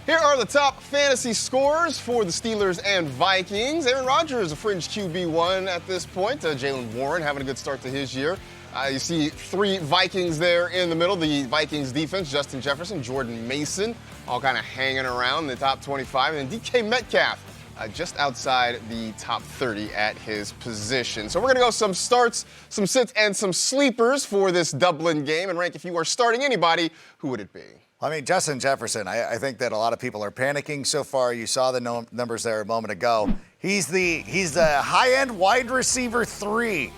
Here are the top fantasy scores for the Steelers and Vikings. Aaron Rodgers, a fringe QB1 at this point. Jaylen Warren having a good start to his year. You see three Vikings there in the middle. The Vikings defense, Justin Jefferson, Jordan Mason, all kind of hanging around the top 25. And then DK Metcalf, just outside the top 30 at his position. So we're going to go some starts, some sits, and some sleepers for this Dublin game. And Rank, if you are starting anybody, who would it be? I mean, Justin Jefferson, I think that a lot of people are panicking so far. You saw the numbers there a moment ago. He's the high-end wide receiver 3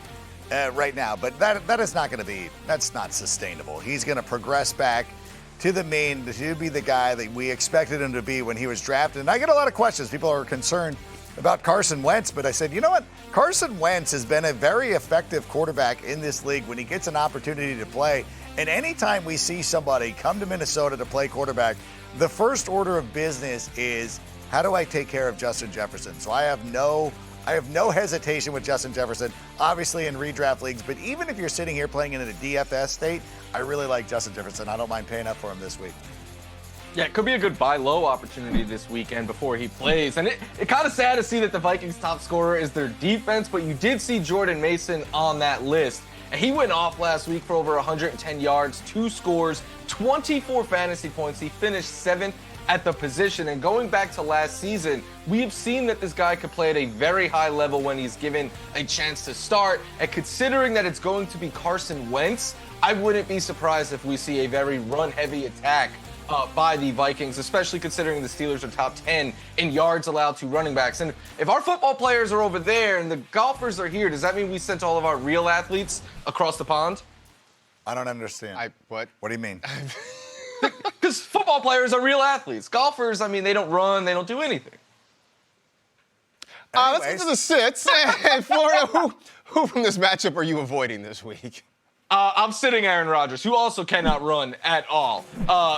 right now, but that is not going to be, that's not sustainable. He's going to progress back to the mean, to be the guy that we expected him to be when he was drafted. And I get a lot of questions. People are concerned about Carson Wentz, but I said, you know what? Carson Wentz has been a very effective quarterback in this league when he gets an opportunity to play. And anytime we see somebody come to Minnesota to play quarterback, the first order of business is, how do I take care of Justin Jefferson? So I have no hesitation with Justin Jefferson, obviously in redraft leagues, but even if you're sitting here playing in a DFS state, I really like Justin Jefferson. I don't mind paying up for him this week. Yeah, it could be a good buy low opportunity this weekend before he plays. And it kind of sad to see that the Vikings' top scorer is their defense, but you did see Jordan Mason on that list. And he went off last week for over 110 yards, 2 scores, 24 fantasy points. He finished 7th at the position. And going back to last season, we've seen that this guy could play at a very high level when he's given a chance to start. And considering that it's going to be Carson Wentz, I wouldn't be surprised if we see a very run-heavy attack by the Vikings, especially considering the Steelers are top 10 in yards allowed to running backs. And if our football players are over there and the golfers are here, does that mean we sent all of our real athletes across the pond? I don't understand. What? What do you mean? Because football players are real athletes. Golfers, I mean, they don't run, they don't do anything. Let's get to the sits. And Florida, who from this matchup are you avoiding this week? I'm sitting Aaron Rodgers, who also cannot run at all.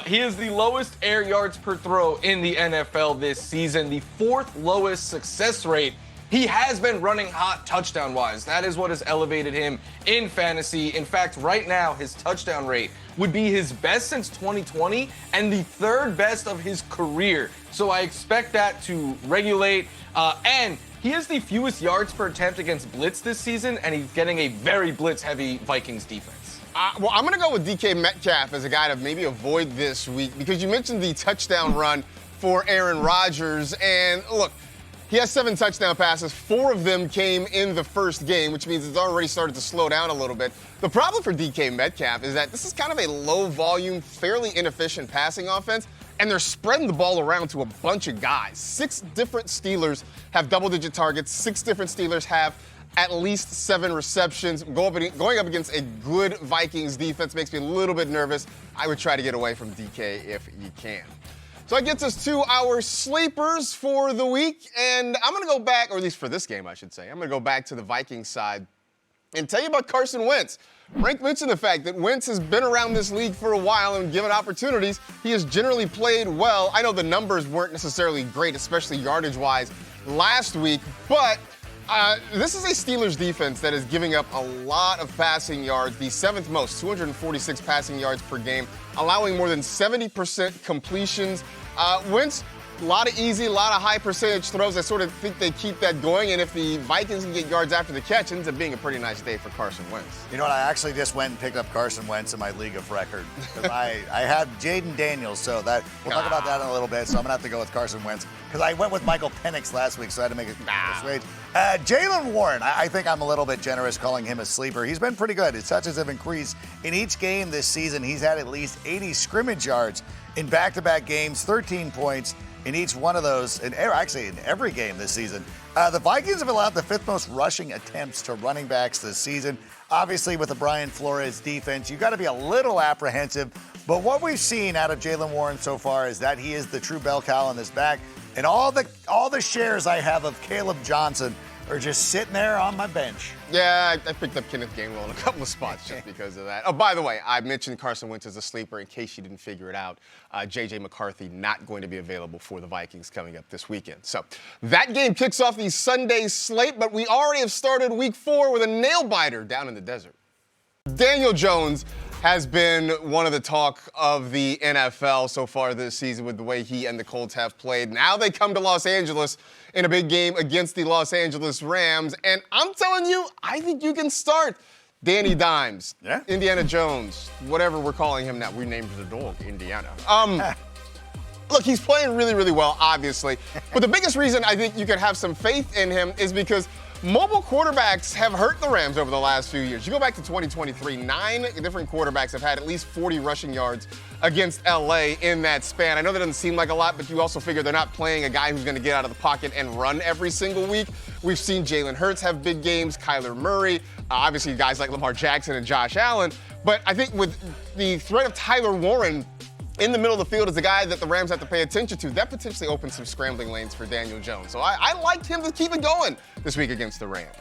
He is the lowest air yards per throw in the NFL this season, the 4th lowest success rate. He has been running hot touchdown-wise. That is what has elevated him in fantasy. In fact, right now, his touchdown rate would be his best since 2020 and the 3rd best of his career. So I expect that to regulate. And he has the fewest yards per attempt against blitz this season, and he's getting a very blitz-heavy Vikings defense. Well, I'm going to go with DK Metcalf as a guy to maybe avoid this week because you mentioned the touchdown run for Aaron Rodgers. And look, he has 7 touchdown passes. 4 of them came in the first game, which means it's already started to slow down a little bit. The problem for DK Metcalf is that this is kind of a low-volume, fairly inefficient passing offense, and they're spreading the ball around to a bunch of guys. 6 different Steelers have double-digit targets. 6 different Steelers have at least 7 receptions. Going up against a good Vikings defense makes me a little bit nervous. I would try to get away from DK if you can. So that gets us to our sleepers for the week. And I'm going to go back, or at least for this game, I should say. I'm going to go back to the Vikings side and tell you about Carson Wentz. Rank mentioned the fact that Wentz has been around this league for a while and given opportunities, he has generally played well. I know the numbers weren't necessarily great, especially yardage-wise, last week, but this is a Steelers defense that is giving up a lot of passing yards, the 7th most, 246 passing yards per game, allowing more than 70% completions. Wentz, a lot of easy, a lot of high percentage throws. I sort of think they keep that going. And if the Vikings can get yards after the catch, it ends up being a pretty nice day for Carson Wentz. You know what? I actually just went and picked up Carson Wentz in my league of record. I have Jaden Daniels, so that we'll talk about that in a little bit. So I'm going to have to go with Carson Wentz because I went with Michael Penix last week, so I had to make a switch. Jaylen Warren, I think I'm a little bit generous calling him a sleeper. He's been pretty good. His touches have increased. In each game this season, he's had at least 80 scrimmage yards in back-to-back games, 13 points in each one of those, and actually in every game this season. The Vikings have allowed the 5th most rushing attempts to running backs this season. Obviously, with the Brian Flores defense, you've got to be a little apprehensive. But what we've seen out of Jaylen Warren so far is that he is the true bell cow on this back. And all the shares I have of Caleb Johnson are just sitting there on my bench. Yeah, I picked up Kenneth Gainwell in a couple of spots just because of that. Oh, by the way, I mentioned Carson Wentz as a sleeper in case you didn't figure it out. J.J. McCarthy not going to be available for the Vikings coming up this weekend. So that game kicks off the Sunday slate, but we already have started week 4 with a nail-biter down in the desert. Daniel Jones has been one of the talk of the NFL so far this season with the way he and the Colts have played. Now they come to Los Angeles in a big game against the Los Angeles Rams. And I'm telling you, I think you can start Danny Dimes, Indiana Jones, whatever we're calling him now. We named the dog Indiana. Look, he's playing really, really well, obviously. But the biggest reason I think you could have some faith in him is because mobile quarterbacks have hurt the Rams over the last few years. You go back to 2023, 9 different quarterbacks have had at least 40 rushing yards against LA in that span. I know that doesn't seem like a lot, but you also figure they're not playing a guy who's going to get out of the pocket and run every single week. We've seen Jalen Hurts have big games, Kyler Murray, obviously guys like Lamar Jackson and Josh Allen. But I think with the threat of Tyler Warren in the middle of the field is a guy that the Rams have to pay attention to. That potentially opens some scrambling lanes for Daniel Jones. So I liked him to keep it going this week against the Rams.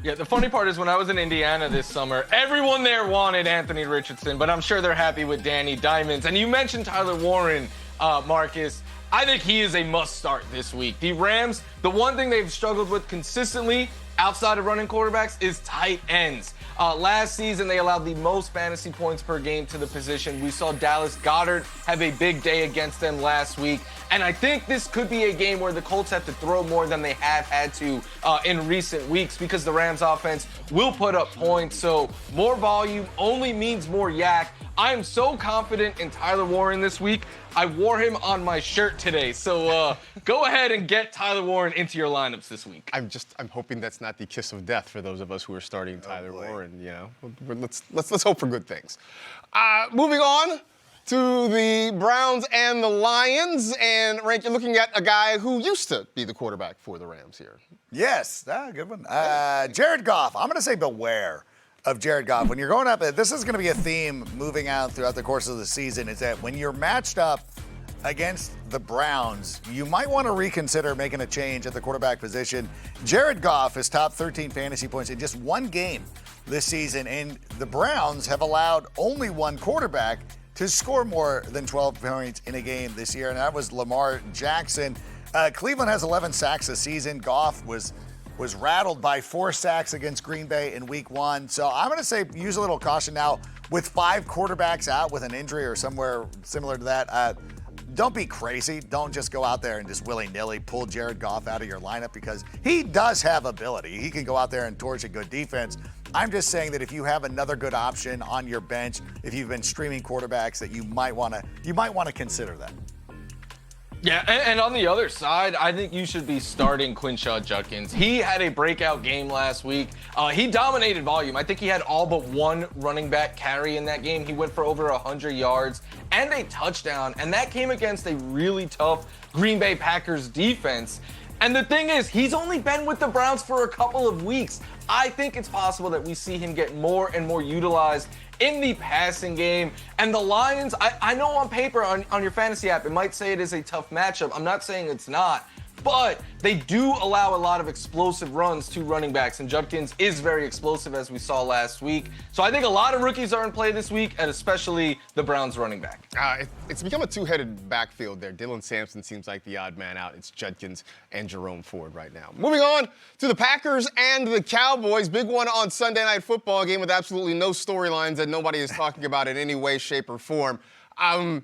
Yeah, the funny part is when I was in Indiana this summer, everyone there wanted Anthony Richardson, but I'm sure they're happy with Danny Diamonds. And you mentioned Tyler Warren, Marcus. I think he is a must start this week. The Rams, the one thing they've struggled with consistently outside of running quarterbacks is tight ends. Last season, they allowed the most fantasy points per game to the position. We saw Dallas Goedert have a big day against them last week. And I think this could be a game where the Colts have to throw more than they have had to in recent weeks because the Rams offense will put up points. So more volume only means more yak. I am so confident in Tyler Warren this week. I wore him on my shirt today. So go ahead and get Tyler Warren into your lineups this week. I'm hoping that's not the kiss of death for those of us who are starting Tyler Warren. You know, let's hope for good things. Moving on to the Browns and the Lions, and Rank, you're looking at a guy who used to be the quarterback for the Rams here. Yes, good one. Jared Goff. I'm going to say beware of Jared Goff. When you're going up, this is going to be a theme moving out throughout the course of the season, is that when you're matched up against the Browns, you might want to reconsider making a change at the quarterback position. Jared Goff has topped 13 fantasy points in just one game this season, and the Browns have allowed only one quarterback to score more than 12 points in a game this year, and that was Lamar Jackson. Cleveland has 11 sacks this season. Goff was rattled by 4 sacks against Green Bay in week 1. So I'm going to say use a little caution now with 5 quarterbacks out with an injury or somewhere similar to that. Don't be crazy. Don't just go out there and just willy-nilly pull Jared Goff out of your lineup because he does have ability. He can go out there and torch a good defense. I'm just saying that if you have another good option on your bench, if you've been streaming quarterbacks, that you might want to consider that. Yeah, and on the other side, I think you should be starting Quinshon Judkins. He had a breakout game last week. He dominated volume. I think he had all but one running back carry in that game. He went for over 100 yards and a touchdown, and that came against a really tough Green Bay Packers defense. And the thing is, he's only been with the Browns for a couple of weeks. I think it's possible that we see him get more and more utilized in the passing game. And the Lions, I know on paper, on your fantasy app, it might say it is a tough matchup. I'm not saying it's not. But they do allow a lot of explosive runs to running backs, and Judkins is very explosive, as we saw last week. So I think a lot of rookies are in play this week, and especially the Browns running back. It's become a two-headed backfield there. Dylan Sampson seems like the odd man out. It's Judkins and Jerome Ford right now. Moving on to the Packers and the Cowboys. Big one on Sunday Night Football, a game with absolutely no storylines that nobody is talking about in any way, shape, or form. But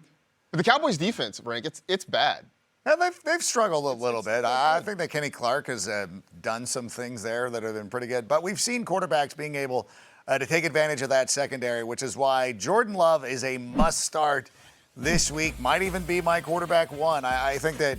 the Cowboys' defense, Rank, it's bad. Yeah, they've struggled a little bit. I think that Kenny Clark has done some things there that have been pretty good. But we've seen quarterbacks being able to take advantage of that secondary, which is why Jordan Love is a must-start this week. Might even be my quarterback one. I think that,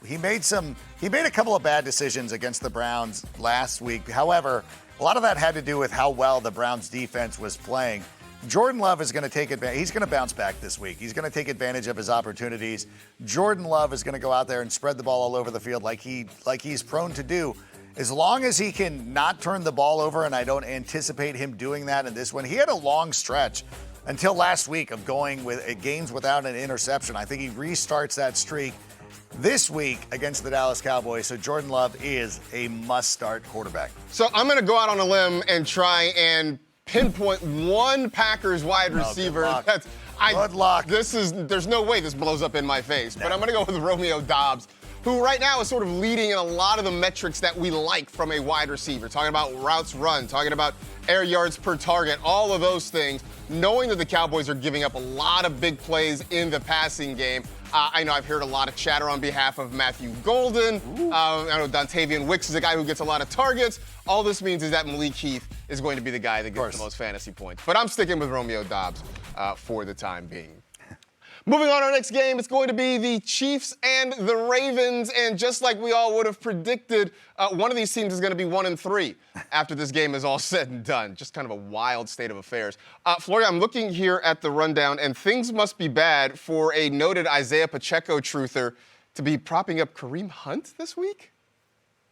he made a couple of bad decisions against the Browns last week. However, a lot of that had to do with how well the Browns defense was playing. Jordan Love is going to take advantage. He's going to bounce back this week. He's going to take advantage of his opportunities. Jordan Love is going to go out there and spread the ball all over the field like he's prone to do. As long as he can not turn the ball over, and I don't anticipate him doing that in this one. He had a long stretch until last week of going with games without an interception. I think he restarts that streak this week against the Dallas Cowboys. So Jordan Love is a must-start quarterback. So I'm going to go out on a limb and try and pinpoint one Packers wide receiver. Good luck. There's no way this blows up in my face, but I'm going to go with Romeo Doubs who right now is sort of leading in a lot of the metrics that we like from a wide receiver. Talking about routes run, talking about air yards per target, all of those things. Knowing that the Cowboys are giving up a lot of big plays in the passing game. I know I've heard a lot of chatter on behalf of Matthew Golden. I know Dontavian Wicks is a guy who gets a lot of targets. All this means is that Malik Heath is going to be the guy that gets the most fantasy points. But I'm sticking with Romeo Doubs for the time being. Moving on to our next game, it's going to be the Chiefs and the Ravens. And just like we all would have predicted, one of these teams is going to be 1-3 after this game is all said and done. Just kind of a wild state of affairs. Floria, I'm looking here at the rundown, and things must be bad for a noted Isaiah Pacheco truther to be propping up Kareem Hunt this week?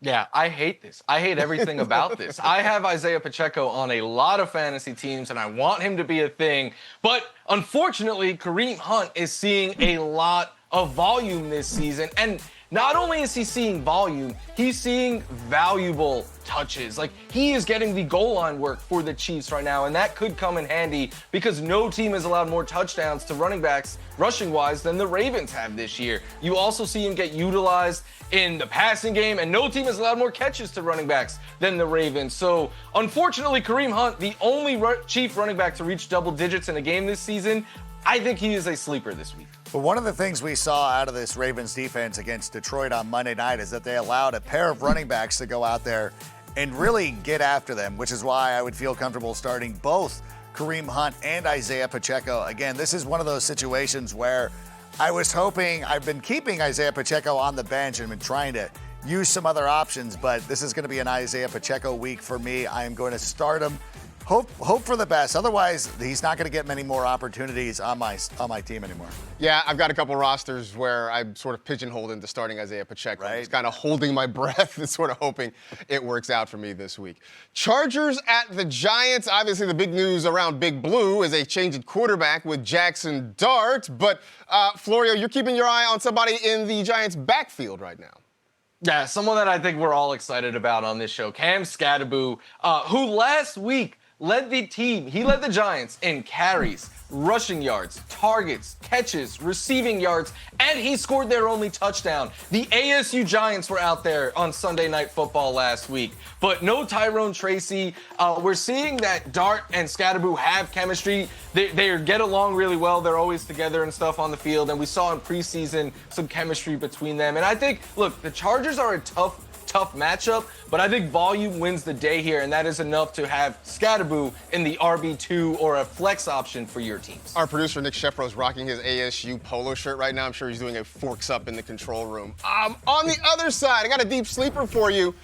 Yeah, I hate this. I hate everything about this. I have Isaiah Pacheco on a lot of fantasy teams, and I want him to be a thing. But unfortunately, Kareem Hunt is seeing a lot of volume this season. And not only is he seeing volume, he's seeing valuable touches. Like, he is getting the goal line work for the Chiefs right now, and that could come in handy because no team has allowed more touchdowns to running backs rushing-wise than the Ravens have this year. You also see him get utilized in the passing game, and no team has allowed more catches to running backs than the Ravens. So, unfortunately, Kareem Hunt, the only Chief running back to reach double digits in a game this season, I think he is a sleeper this week. But one of the things we saw out of this Ravens defense against Detroit on Monday night is that they allowed a pair of running backs to go out there and really get after them, which is why I would feel comfortable starting both Kareem Hunt and Isaiah Pacheco. Again, this is one of those situations where I was hoping, I've been keeping Isaiah Pacheco on the bench and been trying to use some other options, but this is going to be an Isaiah Pacheco week for me. I am going to start him. Hope for the best. Otherwise, he's not going to get many more opportunities on my team anymore. Yeah, I've got a couple rosters where I'm sort of pigeonholed into starting Isaiah Pacheco. Right. Just kind of holding my breath and sort of hoping it works out for me this week. Chargers at the Giants. Obviously, the big news around Big Blue is a change at quarterback with Jackson Dart. But, Florio, you're keeping your eye on somebody in the Giants' backfield right now. Yeah, someone that I think we're all excited about on this show, Cam Skattebo, who last week led the team. He led the Giants in carries, rushing yards, targets, catches, receiving yards, and he scored their only touchdown. The ASU Giants were out there on Sunday Night Football last week, but no Tyrone Tracy. We're seeing that Dart and Skattebo have chemistry. They get along really well. They're always together and stuff on the field, and we saw in preseason some chemistry between them. And I think, look, the Chargers are a tough matchup, but I think volume wins the day here, and that is enough to have Skattebo in the RB2 or a flex option for your teams. Our producer, Nick Sheffro, is rocking his ASU polo shirt right now. I'm sure he's doing a forks up in the control room. On the other side, I got a deep sleeper for you.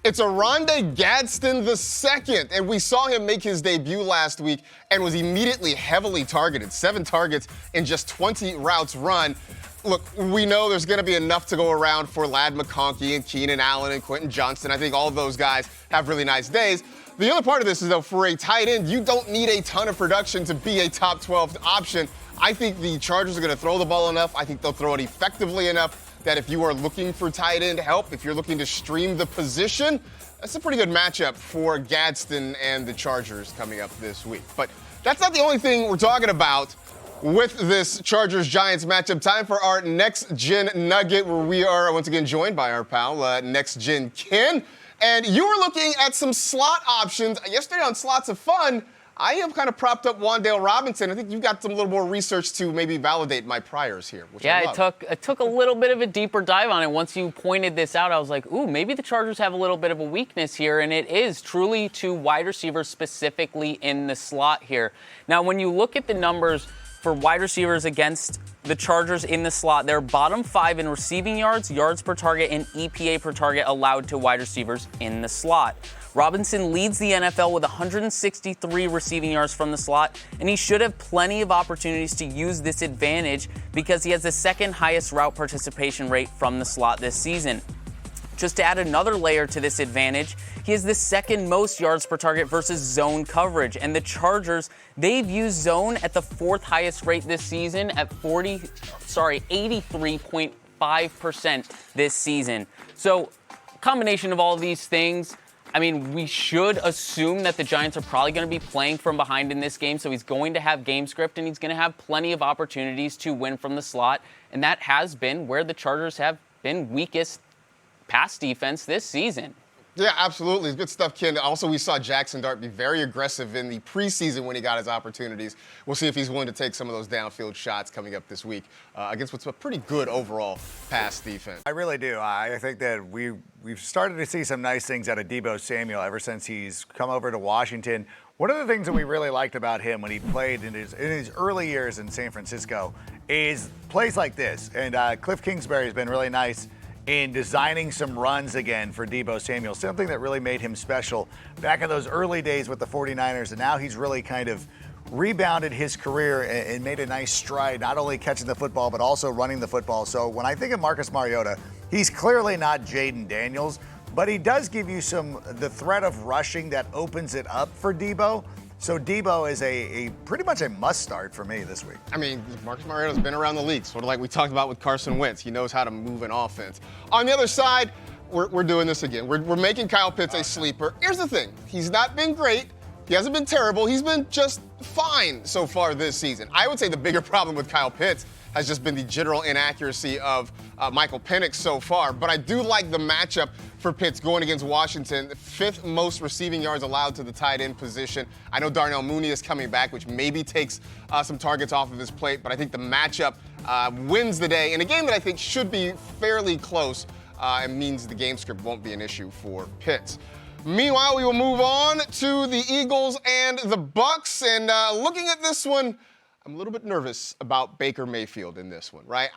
It's Oronde Gadsden II, and we saw him make his debut last week and was immediately heavily targeted. 7 targets in just 20 routes run. Look, we know there's going to be enough to go around for Ladd McConkey and Keenan Allen and Quentin Johnston. I think all of those guys have really nice days. The other part of this is, though, for a tight end, you don't need a ton of production to be a top 12 option. I think the Chargers are going to throw the ball enough. I think they'll throw it effectively enough that if you are looking for tight end help, if you're looking to stream the position, that's a pretty good matchup for Gadsden and the Chargers coming up this week. But that's not the only thing we're talking about with this Chargers-Giants matchup. Time for our Next Gen Nugget, where we are once again joined by our pal, Next Gen Ken. And you were looking at some slot options. Yesterday on Slots of Fun, I have kind of propped up Wan'Dale Robinson. I think you've got some little more research to maybe validate my priors here. Which yeah, it took a little bit of a deeper dive on it. Once you pointed this out, I was like, ooh, maybe the Chargers have a little bit of a weakness here, and it is truly to wide receivers, specifically in the slot here. Now, when you look at the numbers for wide receivers against the Chargers in the slot, they're bottom 5 in receiving yards, yards per target, and EPA per target allowed to wide receivers in the slot. Robinson leads the NFL with 163 receiving yards from the slot, and he should have plenty of opportunities to use this advantage because he has the second highest route participation rate from the slot this season. Just to add another layer to this advantage, he has the second most yards per target versus zone coverage. And the Chargers, they've used zone at the 4th highest rate this season at 83.5% this season. So, combination of all of these things, I mean, we should assume that the Giants are probably going to be playing from behind in this game, so he's going to have game script, and he's going to have plenty of opportunities to win from the slot, and that has been where the Chargers have been weakest pass defense this season. Yeah, absolutely. Good stuff, Ken. Also, we saw Jackson Dart be very aggressive in the preseason when he got his opportunities. We'll see if he's willing to take some of those downfield shots coming up this week against what's a pretty good overall pass defense. I really do. I think that we've started to see some nice things out of Deebo Samuel ever since he's come over to Washington. One of the things that we really liked about him when he played in his early years in San Francisco is plays like this. And Cliff Kingsbury has been really nice in designing some runs again for Deebo Samuel, something that really made him special back in those early days with the 49ers. And now he's really kind of rebounded his career and made a nice stride, not only catching the football, but also running the football. So when I think of Marcus Mariota, he's clearly not Jaden Daniels, but he does give you the threat of rushing that opens it up for Deebo. So Deebo is a pretty much a must start for me this week. I mean, Marcus Mariota's been around the league, sort of like we talked about with Carson Wentz. He knows how to move an offense. On the other side, we're doing this again. We're making Kyle Pitts a sleeper. Here's the thing. He's not been great. He hasn't been terrible. He's been just fine so far this season. I would say the bigger problem with Kyle Pitts has just been the general inaccuracy of Michael Penix so far. But I do like the matchup for Pitts going against Washington, the 5th most receiving yards allowed to the tight end position. I know Darnell Mooney is coming back, which maybe takes some targets off of his plate, but I think the matchup wins the day in a game that I think should be fairly close and means the game script won't be an issue for Pitts. Meanwhile, we will move on to the Eagles and the Bucks. And looking at this one, I'm a little bit nervous about Baker Mayfield in this one, right?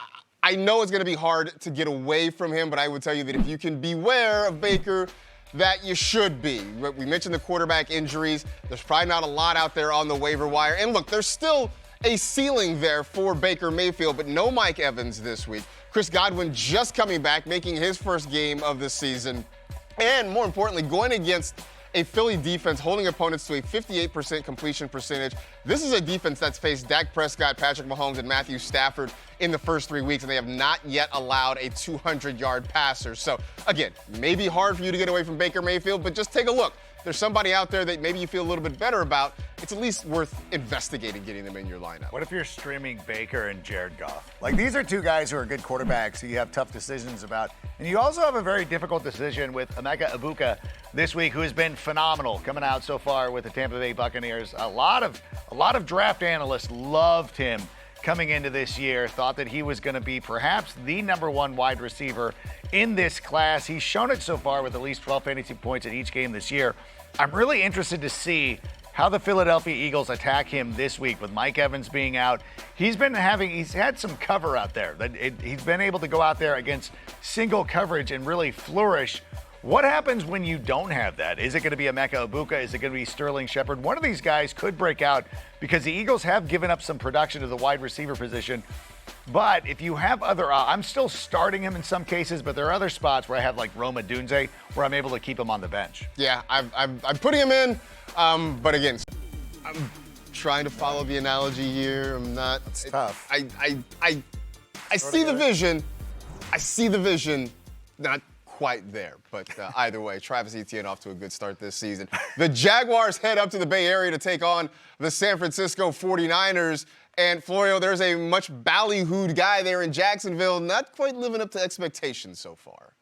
I know it's going to be hard to get away from him, but I would tell you that if you can beware of Baker, that you should be. We mentioned the quarterback injuries. There's probably not a lot out there on the waiver wire. And look, there's still a ceiling there for Baker Mayfield, but no Mike Evans this week. Chris Godwin just coming back, making his first game of the season. And more importantly, going against a Philly defense holding opponents to a 58% completion percentage. This is a defense that's faced Dak Prescott, Patrick Mahomes, and Matthew Stafford in the first 3 weeks, and they have not yet allowed a 200-yard passer. So, again, maybe hard for you to get away from Baker Mayfield, but just take a look. There's somebody out there that maybe you feel a little bit better about. It's at least worth investigating getting them in your lineup. What if you're streaming Baker and Jared Goff? Like, these are two guys who are good quarterbacks who you have tough decisions about. And you also have a very difficult decision with Emeka Egbuka this week, who has been phenomenal coming out so far with the Tampa Bay Buccaneers. A lot of draft analysts loved him coming into this year, thought that he was going to be perhaps the #1 wide receiver in this class. He's shown it so far with at least 12 fantasy points in each game this year. I'm really interested to see how the Philadelphia Eagles attack him this week with Mike Evans being out. He's had some cover out there. He's been able to go out there against single coverage and really flourish. What happens when you don't have that? Is it going to be Emeka Egbuka? Is it going to be Sterling Shepard? One of these guys could break out because the Eagles have given up some production to the wide receiver position. But if you have I'm still starting him in some cases, but there are other spots where I have like Rome Odunze where I'm able to keep him on the bench. Yeah, I'm putting him in, but again, I'm trying to follow the analogy here. I'm not. It's tough. I see the vision. I see the vision. Not quite there, but either way, Travis Etienne off to a good start this season. The Jaguars head up to the Bay Area to take on the San Francisco 49ers. And Florio, there's a much ballyhooed guy there in Jacksonville, not quite living up to expectations so far.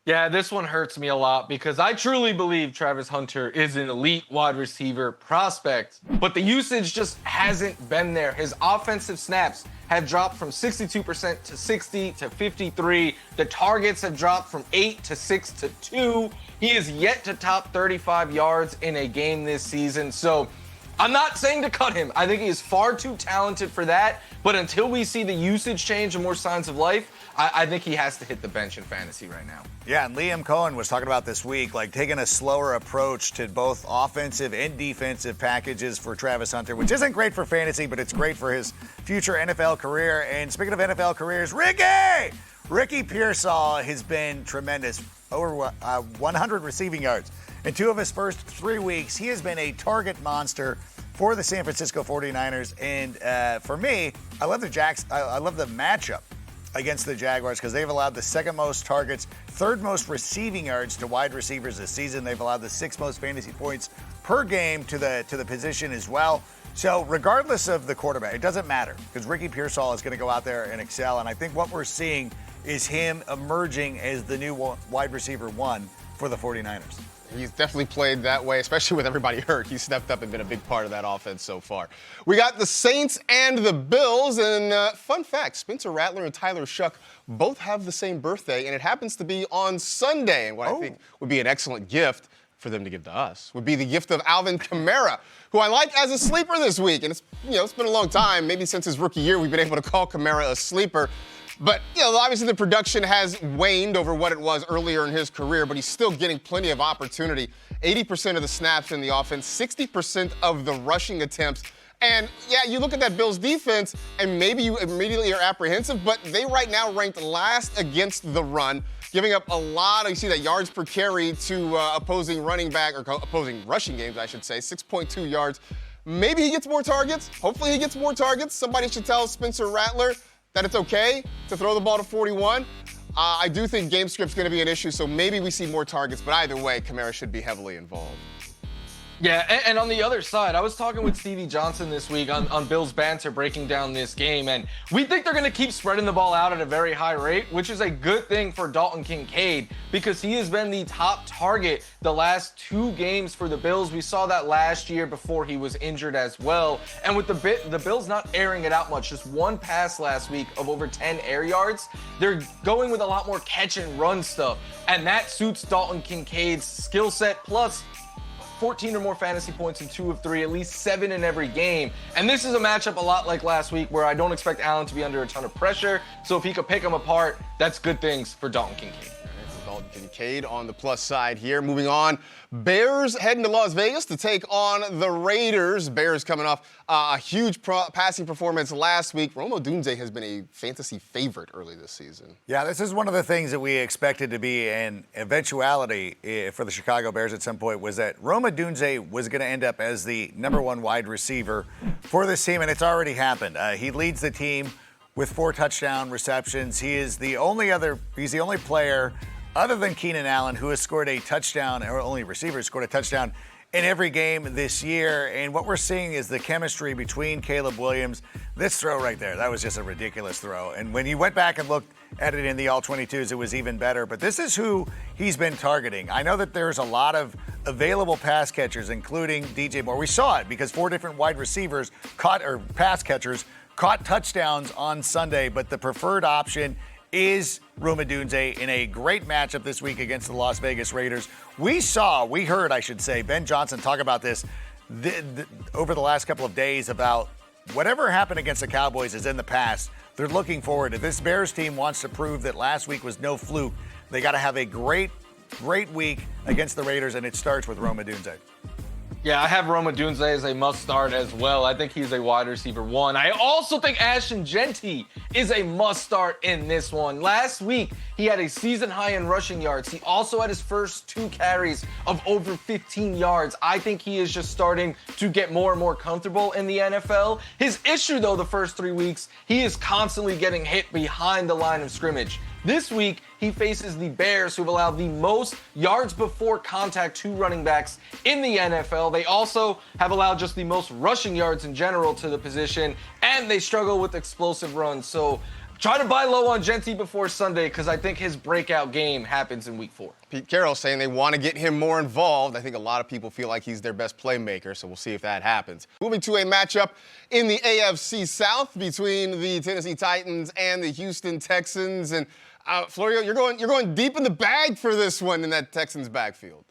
Yeah, this one hurts me a lot because I truly believe Travis Hunter is an elite wide receiver prospect, but the usage just hasn't been there. His offensive snaps have dropped from 62% to 60 to 53. The targets have dropped from 8 to 6 to 2. He is yet to top 35 yards in a game this season. So I'm not saying to cut him. I think he is far too talented for that. But until we see the usage change and more signs of life, I think he has to hit the bench in fantasy right now. Yeah, and Liam Cohen was talking about this week, like taking a slower approach to both offensive and defensive packages for Travis Hunter, which isn't great for fantasy, but it's great for his future NFL career. And speaking of NFL careers, Ricky Pearsall has been tremendous. Over 100 receiving yards in 2 of his first 3 weeks. He has been a target monster for the San Francisco 49ers. And for me, I love the matchup against the Jaguars because they've allowed the 2nd most targets, 3rd most receiving yards to wide receivers this season. They've allowed the 6th most fantasy points per game to the position as well. So regardless of the quarterback, it doesn't matter because Ricky Pearsall is going to go out there and excel. And I think what we're seeing is him emerging as the new wide receiver 1 for the 49ers. He's definitely played that way, especially with everybody hurt. He's stepped up and been a big part of that offense so far. We got the Saints and the Bills, and fun fact, Spencer Rattler and Tyler Shuck both have the same birthday, and it happens to be on Sunday. And what I think would be an excellent gift for them to give to us would be the gift of Alvin Kamara, who I like as a sleeper this week. And it's been a long time, maybe since his rookie year, we've been able to call Kamara a sleeper. But, obviously the production has waned over what it was earlier in his career, but he's still getting plenty of opportunity. 80% of the snaps in the offense, 60% of the rushing attempts. And, you look at that Bills defense, and maybe you immediately are apprehensive, but they right now ranked last against the run, giving up a lot of, you see that yards per carry to opposing running back, or opposing rushing games, I should say, 6.2 yards. Maybe he gets more targets. Hopefully he gets more targets. Somebody should tell Spencer Rattler that it's okay to throw the ball to 41. I do think game script's going to be an issue, so maybe we see more targets. But either way, Kamara should be heavily involved. Yeah, and on the other side, I was talking with Stevie Johnson this week on Bill's Banter breaking down this game, and we think they're going to keep spreading the ball out at a very high rate, which is a good thing for Dalton Kincaid because he has been the top target the last 2 games for the Bills. We saw that last year before he was injured as well. And with the Bills not airing it out much, just 1 pass last week of over 10 air yards, they're going with a lot more catch and run stuff, and that suits Dalton Kincaid's skill set, plus 14 or more fantasy points in 2 of 3, at least 7 in every game. And this is a matchup a lot like last week where I don't expect Allen to be under a ton of pressure. So if he could pick them apart, that's good things for Dalton Kincaid. Dalton Kincaid on the plus side here. Moving on, Bears heading to Las Vegas to take on the Raiders. Bears coming off a huge passing performance last week. Rome Odunze has been a fantasy favorite early this season. Yeah, this is one of the things that we expected to be an eventuality for the Chicago Bears at some point, was that Rome Odunze was going to end up as the number 1 wide receiver for this team, and it's already happened. He leads the team with 4 touchdown receptions. He's the only player other than Keenan Allen who has scored a touchdown, or only receiver who scored a touchdown in every game this year. And what we're seeing is the chemistry between Caleb Williams. This throw right there, that was just a ridiculous throw. And when you went back and looked at it in the all-22s, it was even better. But this is who he's been targeting. I know that there's a lot of available pass catchers, including DJ Moore. We saw it because 4 different wide receivers pass catchers caught touchdowns on Sunday, but the preferred option is Rome Odunze in a great matchup this week against the Las Vegas Raiders. We heard, Ben Johnson talk about this over the last couple of days about whatever happened against the Cowboys is in the past. They're looking forward. If this Bears team wants to prove that last week was no fluke, they got to have a great week against the Raiders, and it starts with Rome Odunze. Yeah, I have Rome Odunze as a must-start as well. I think he's a wide receiver 1. I also think Ashton Jeanty is a must-start in this one. Last week, he had a season high in rushing yards. He also had his first 2 carries of over 15 yards. I think he is just starting to get more and more comfortable in the NFL. His issue, though, the first 3 weeks, he is constantly getting hit behind the line of scrimmage. This week, he faces the Bears, who've allowed the most yards before contact to running backs in the NFL. They also have allowed just the most rushing yards in general to the position, and they struggle with explosive runs. So try to buy low on Jeanty before Sunday, because I think his breakout game happens in week 4. Pete Carroll saying they want to get him more involved. I think a lot of people feel like he's their best playmaker, so we'll see if that happens. Moving to a matchup in the AFC South between the Tennessee Titans and the Houston Texans. And Florio, you're going deep in the bag for this one in that Texans backfield.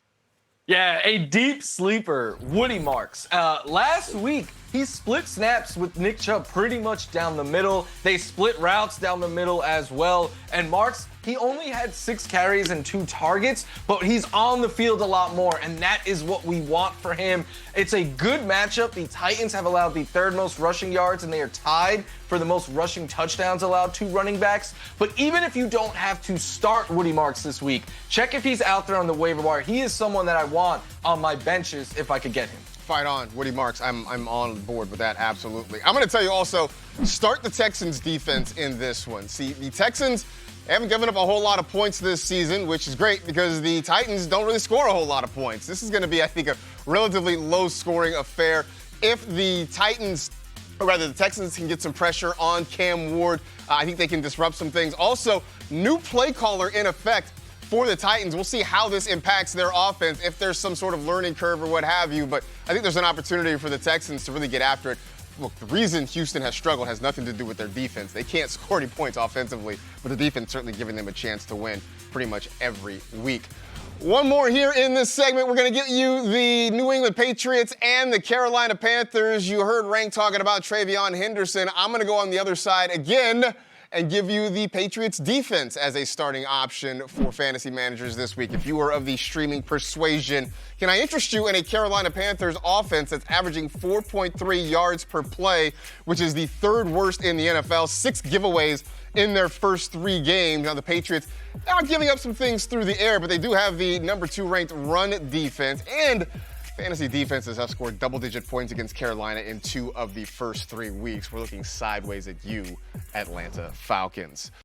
Yeah, a deep sleeper, Woody Marks. Last week, he split snaps with Nick Chubb pretty much down the middle. They split routes down the middle as well. And Marks, he only had 6 carries and 2 targets, but he's on the field a lot more, and that is what we want for him. It's a good matchup. The Titans have allowed the 3rd most rushing yards, and they are tied for the most rushing touchdowns allowed to running backs. But even if you don't have to start Woody Marks this week, check if he's out there on the waiver wire. He is someone that I want on my benches if I could get him. Fight on, Woody Marks. I'm on board with that, absolutely. I'm going to tell you also, start the Texans defense in this one. See, the Texans haven't given up a whole lot of points this season, which is great because the Titans don't really score a whole lot of points. This is going to be, I think, a relatively low-scoring affair. If the Titans or rather the Texans can get some pressure on Cam Ward. I think they can disrupt some things. Also, new play caller in effect for the Titans. We'll see how this impacts their offense, if there's some sort of learning curve or what have you. But I think there's an opportunity for the Texans to really get after it. Look, the reason Houston has struggled has nothing to do with their defense. They can't score any points offensively, but the defense certainly giving them a chance to win pretty much every week. One more here in this segment. We're going to get you the New England Patriots and the Carolina Panthers. You heard Rank talking about TreVeyon Henderson. I'm going to go on the other side again and give you the Patriots defense as a starting option for fantasy managers this week. If you are of the streaming persuasion, can I interest you in a Carolina Panthers offense that's averaging 4.3 yards per play, which is the third worst in the NFL, 6 giveaways in their first 3 games. Now, the Patriots are giving up some things through the air, but they do have the number 2 ranked run defense, and fantasy defenses have scored double-digit points against Carolina in 2 of the first 3 weeks. We're looking sideways at you, Atlanta Falcons.